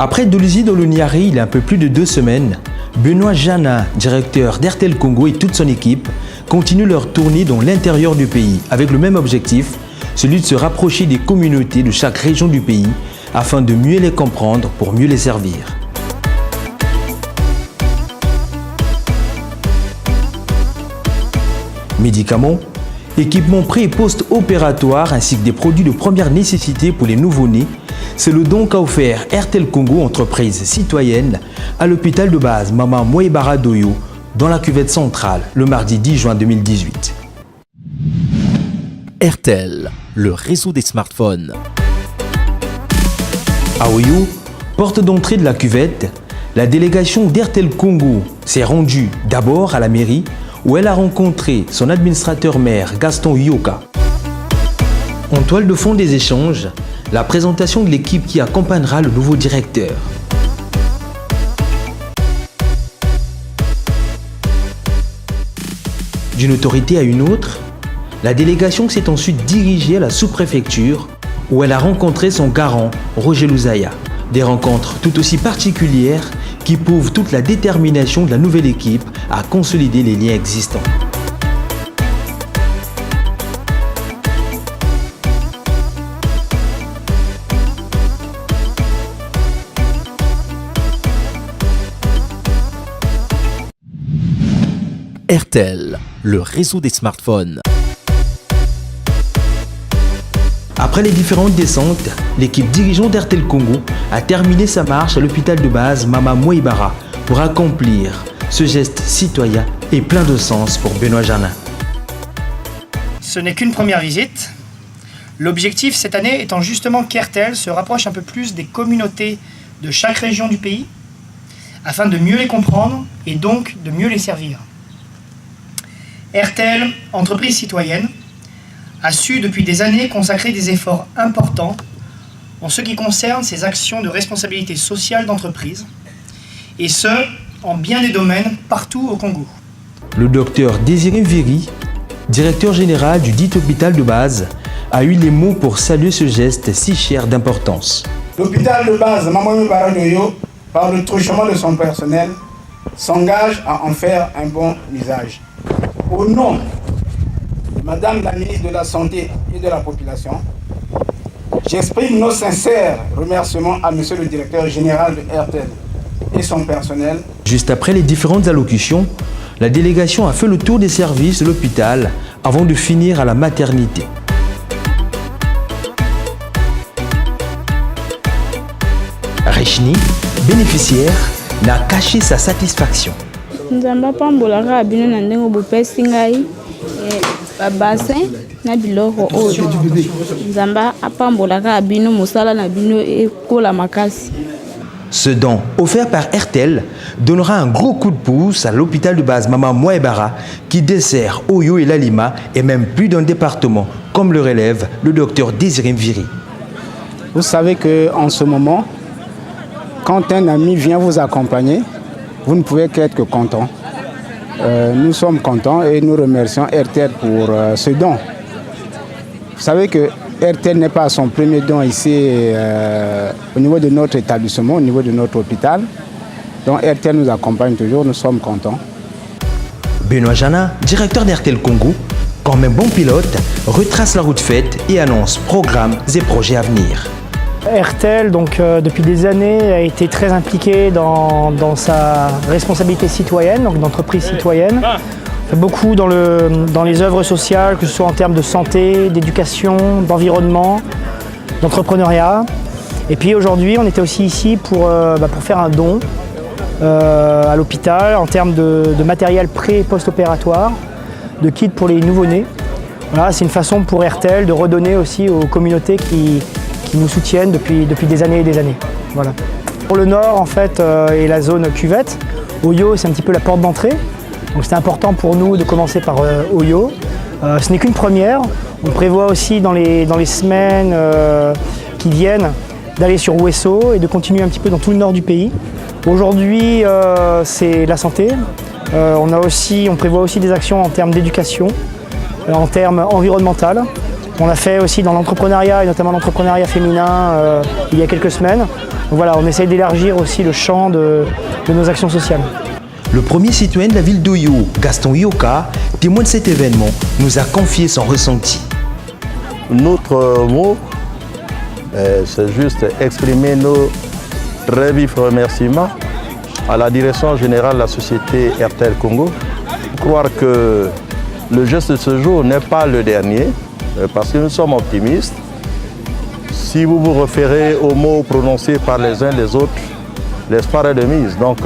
Après 2 visites dans le Niari il y a un peu plus de 2 semaines, Benoît Janin, directeur d'Airtel Congo et toute son équipe, continuent leur tournée dans l'intérieur du pays avec le même objectif, celui de se rapprocher des communautés de chaque région du pays afin de mieux les comprendre pour mieux les servir. Médicaments, équipements pré- et post-opératoires ainsi que des produits de première nécessité pour les nouveau-nés, c'est le don qu'a offert Airtel Congo, entreprise citoyenne, à l'hôpital de base Mama Mouebara d'Oyo, dans la cuvette centrale, le mardi 10 juin 2018. Airtel, le réseau des smartphones. À Oyo, porte d'entrée de la cuvette, la délégation d'Airtel Congo s'est rendue d'abord à la mairie où elle a rencontré son administrateur maire Gaston Yoka. En toile de fond des échanges, la présentation de l'équipe qui accompagnera le nouveau directeur. D'une autorité à une autre, la délégation s'est ensuite dirigée à la sous-préfecture où elle a rencontré son garant, Roger Louzaya. Des rencontres tout aussi particulières qui prouvent toute la détermination de la nouvelle équipe à consolider les liens existants. Airtel, le réseau des smartphones. Après les différentes descentes, l'équipe dirigeante d'Airtel Congo a terminé sa marche à l'hôpital de base Mama Mouebara pour accomplir ce geste citoyen et plein de sens pour Benoît Janin. Ce n'est qu'une première visite. L'objectif cette année étant justement qu'Airtel se rapproche un peu plus des communautés de chaque région du pays afin de mieux les comprendre et donc de mieux les servir. Airtel, entreprise citoyenne, a su depuis des années consacrer des efforts importants en ce qui concerne ses actions de responsabilité sociale d'entreprise, et ce, en bien des domaines partout au Congo. Le docteur Désiré Mviri, directeur général du dit hôpital de base, a eu les mots pour saluer ce geste si cher d'importance. L'hôpital de base Mama Mouebara d'Oyo, par le truchement de son personnel, s'engage à en faire un bon usage. Au nom de Madame la ministre de la Santé et de la Population, j'exprime nos sincères remerciements à Monsieur le directeur général de Airtel et son personnel. Juste après les différentes allocutions, la délégation a fait le tour des services de l'hôpital avant de finir à la maternité. Rechni, bénéficiaire, n'a caché sa satisfaction. Nzamba pambolaka abino na ndenge bopesi ngai bassin na biloko oyo Nzamba apambolaka abino mosala na bino ekola makasi. Ce don offert par Airtel donnera un gros coup de pouce à l'hôpital de base Mama Mouebara qui dessert Oyo et Lalima et même plus d'un département, comme le relève le docteur Désiré Mviri. Vous savez qu'en ce moment, quand un ami vient vous accompagner, vous ne pouvez qu'être content. Nous sommes contents et nous remercions Airtel pour ce don. Vous savez que Airtel n'est pas son premier don ici au niveau de notre établissement, au niveau de notre hôpital. Donc Airtel nous accompagne toujours, nous sommes contents. Benoît Janin, directeur d'Airtel Congo, comme un bon pilote, retrace la route faite et annonce programmes et projets à venir. Airtel, donc, depuis des années, a été très impliqué dans sa responsabilité citoyenne, donc d'entreprise citoyenne. On fait beaucoup dans les œuvres sociales, que ce soit en termes de santé, d'éducation, d'environnement, d'entrepreneuriat. Et puis aujourd'hui, on était aussi ici pour faire un don à l'hôpital en termes de matériel pré- et post-opératoire, de kits pour les nouveau-nés. Voilà, c'est une façon pour Airtel de redonner aussi aux communautés qui nous soutiennent depuis des années et des années. Voilà. Pour le nord, en fait, et la zone cuvette, Oyo, c'est un petit peu la porte d'entrée. Donc c'était important pour nous de commencer par Oyo. Ce n'est qu'une première. On prévoit aussi dans les semaines qui viennent d'aller sur Ouesso et de continuer un petit peu dans tout le nord du pays. Aujourd'hui, c'est la santé. On prévoit aussi des actions en termes d'éducation, en termes environnementaux. On a fait aussi dans l'entrepreneuriat, et notamment l'entrepreneuriat féminin, il y a quelques semaines. Donc voilà, on essaye d'élargir aussi le champ de nos actions sociales. Le premier citoyen de la ville d'Oyo, Gaston Yoka, témoin de cet événement, nous a confié son ressenti. Notre mot, c'est juste exprimer nos très vifs remerciements à la direction générale de la société RTL Congo. Croire que le geste de ce jour n'est pas le dernier, parce que nous sommes optimistes. Si vous vous référez aux mots prononcés par les uns les autres, l'espoir est de mise. Donc,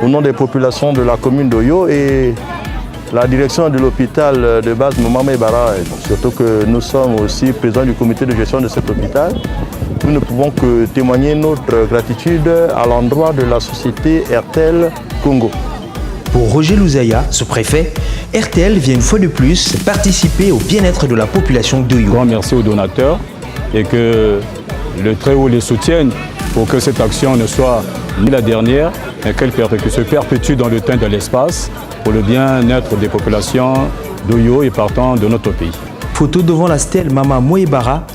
au nom des populations de la commune d'Oyo et la direction de l'hôpital de base Moumamé Bara, surtout que nous sommes aussi présidents du comité de gestion de cet hôpital, nous ne pouvons que témoigner notre gratitude à l'endroit de la société RTL Congo. Pour Roger Louzaya, sous-préfet, RTL vient une fois de plus participer au bien-être de la population d'Oyo. Grand merci aux donateurs et que le Très-Haut les soutienne pour que cette action ne soit ni la dernière, mais qu'elle se perpétue dans le temps et dans l'espace pour le bien-être des populations d'Oyo et partant de notre pays. Photo devant la stèle Mama Moebara,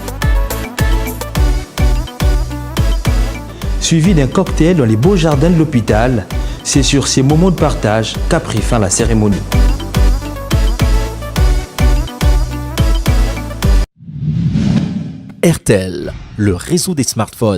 suivi d'un cocktail dans les beaux jardins de l'hôpital. C'est sur ces moments de partage qu'a pris fin la cérémonie. RTL, le réseau des smartphones.